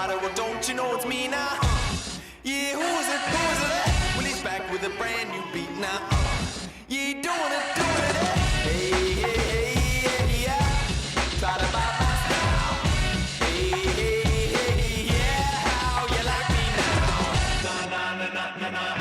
everybody, well, don't you know it's me now? Yeah, who is it? Well, he's back with a brand new beat now. Yeah, doing it. Hey, yeah. Try to buy my style. Hey, yeah. How you like me now? Na.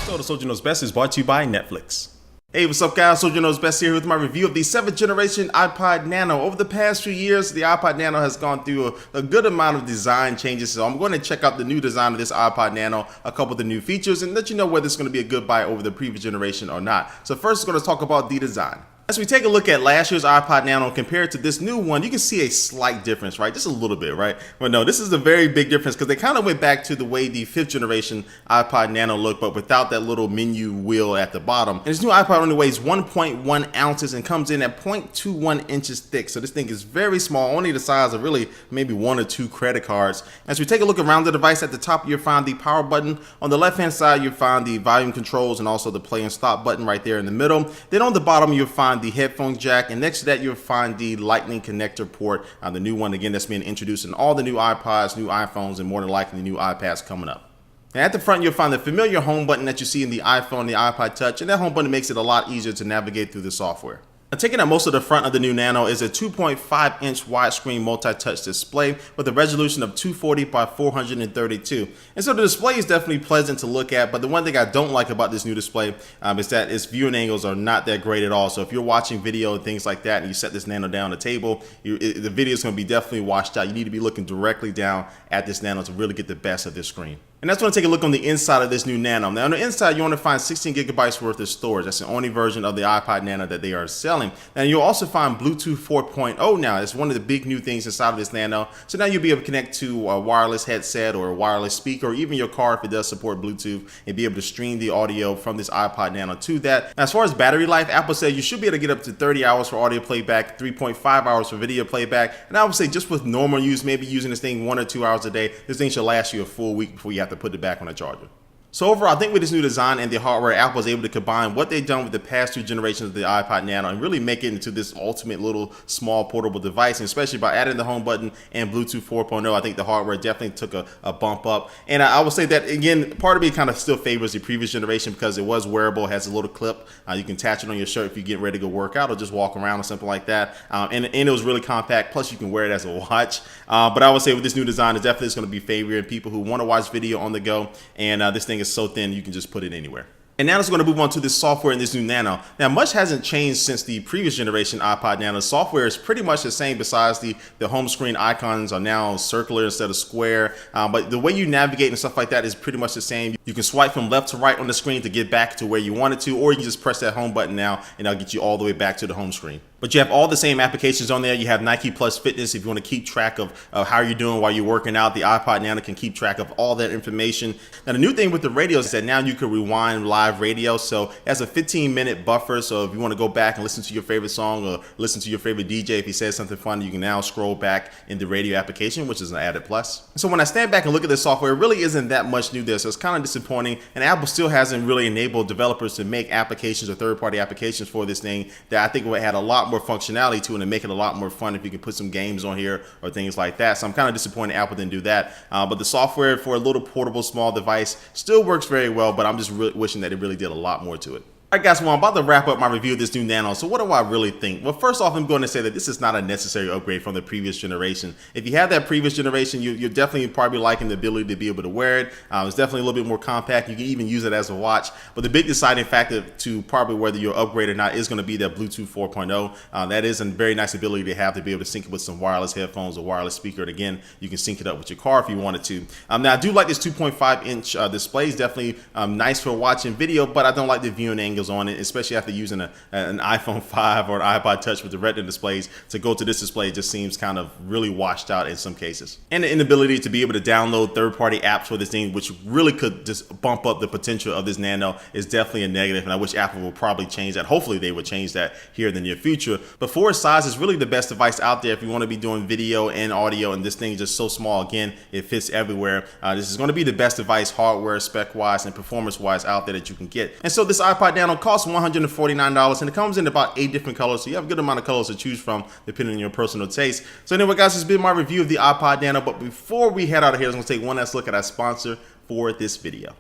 So the Soldier Knows Best is brought to you by Netflix. Hey, what's up guys? Soldier Knows Best here with my review of the 7th generation iPod Nano. Over the past few years, the iPod Nano has gone through a good amount of design changes, so I'm going to check out the new design of this iPod Nano, a couple of the new features, and let you know whether it's going to be a good buy over the previous generation or not. So first, we're going to talk about the design. As we take a look at last year's iPod Nano compared to this new one, you can see a slight difference, right? Just a little bit, right? But no, this is a very big difference because they kind of went back to the way the 5th generation iPod Nano looked, but without that little menu wheel at the bottom. And this new iPod only weighs 1.1 ounces and comes in at 0.21 inches thick. So this thing is very small, only the size of really maybe 1 or 2 credit cards. As we take a look around the device, at the top you'll find the power button. On the left-hand side, you'll find the volume controls and also the play and stop button right there in the middle. Then on the bottom, you'll find the headphone jack, and next to that you'll find the lightning connector port, the new one again that's being introduced in all the new iPods, new iPhones, and more than likely the new iPads coming up. And at the front you'll find the familiar home button that you see in the iPhone and the iPod Touch, and that home button makes it a lot easier to navigate through the software. Now, taking up most of the front of the new Nano is a 2.5-inch widescreen multi-touch display with a resolution of 240 by 432. And so the display is definitely pleasant to look at, but the one thing I don't like about this new display is that its viewing angles are not that great at all. So if you're watching video and things like that and you set this Nano down on the table, the video is going to be definitely washed out. You need to be looking directly down at this Nano to really get the best of this screen. And that's when I take a look on the inside of this new Nano. Now on the inside, you want to find 16 gigabytes worth of storage. That's the only version of the iPod Nano that they are selling. And you'll also find Bluetooth 4.0 now. It's one of the big new things inside of this Nano. So now you'll be able to connect to a wireless headset or a wireless speaker, or even your car if it does support Bluetooth, and be able to stream the audio from this iPod Nano to that. Now, as far as battery life, Apple said you should be able to get up to 30 hours for audio playback, 3.5 hours for video playback. And I would say just with normal use, maybe using this thing 1 or 2 hours a day, this thing should last you a full week before you have to put it back on a charger. So overall, I think with this new design and the hardware, Apple is able to combine what they've done with the past 2 generations of the iPod Nano and really make it into this ultimate little small portable device. And especially by adding the home button and Bluetooth 4.0, I think the hardware definitely took a bump up. And I would say that, again, part of me kind of still favors the previous generation because it was wearable, has a little clip. You can attach it on your shirt if you get ready to go work out or just walk around or something like that. And it was really compact. Plus, you can wear it as a watch. But I would say with this new design, it definitely is going to be favoring people who want to watch video on the go. And this thing is so thin you can just put it anywhere. And now let's going to move on to this software in this new Nano. Now, much hasn't changed since the previous generation iPod Nano. Software is pretty much the same, besides the home screen icons are now circular instead of square. But the way you navigate and stuff like that is pretty much the same. You can swipe from left to right on the screen to get back to where you wanted to, or you can just press that home button now and that'll get you all the way back to the home screen. But you have all the same applications on there. You have Nike Plus Fitness if you want to keep track of how you're doing while you're working out. The iPod Nano can keep track of all that information. Now, the new thing with the radio is that now you can rewind live radio. So it has a 15-minute buffer. So if you want to go back and listen to your favorite song or listen to your favorite DJ, if he says something funny, you can now scroll back in the radio application, which is an added plus. So when I stand back and look at this software, it really isn't that much new there. So it's kind of disappointing. And Apple still hasn't really enabled developers to make applications or third-party applications for this thing that I think would add a lot more functionality to it and make it a lot more fun if you can put some games on here or things like that. So I'm kind of disappointed Apple didn't do that. But the software for a little portable small device still works very well, but I'm just really wishing that it really did a lot more to it. Alright guys, well I'm about to wrap up my review of this new Nano, so what do I really think? Well, first off, I'm going to say that this is not a necessary upgrade from the previous generation. If you have that previous generation, you're definitely probably liking the ability to be able to wear it. It's definitely a little bit more compact. You can even use it as a watch. But the big deciding factor to probably whether you're upgrade or not is going to be that Bluetooth 4.0. That is a very nice ability to have, to be able to sync it with some wireless headphones or wireless speaker. And again, you can sync it up with your car if you wanted to. Now, I do like this 2.5-inch display. It's definitely nice for watching video, but I don't like the viewing angles on it, especially after using an iPhone 5 or an iPod Touch with the Retina displays. To go to this display, it just seems kind of really washed out in some cases. And the inability to be able to download third-party apps for this thing, which really could just bump up the potential of this Nano, is definitely a negative, and I wish Apple will probably change that. Hopefully they would change that here in the near future. But for its size, it's really the best device out there if you want to be doing video and audio, and this thing is just so small. Again, it fits everywhere. This is going to be the best device hardware, spec-wise, and performance-wise out there that you can get. And so this iPod Nano Nano costs $149 and it comes in about 8 different colors, so you have a good amount of colors to choose from depending on your personal taste. So anyway guys, this has been my review of the iPod Nano, but before we head out of here, I'm going to take one last look at our sponsor for this video.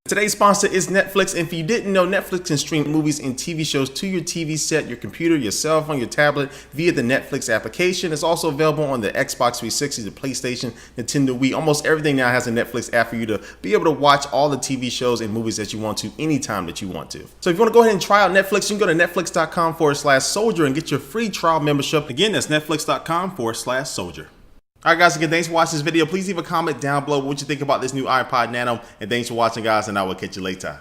Today's sponsor is Netflix, and if you didn't know, Netflix can stream movies and TV shows to your TV set, your computer, your cell phone, your tablet via the Netflix application. It's also available on the Xbox 360, the PlayStation, Nintendo Wii. Almost everything now has a Netflix app for you to be able to watch all the TV shows and movies that you want to anytime that you want to. So if you want to go ahead and try out Netflix, you can go to netflix.com/soldier and get your free trial membership. Again, that's netflix.com/soldier. Alright guys, again, thanks for watching this video. Please leave a comment down below what you think about this new iPod Nano. And thanks for watching guys, and I will catch you later.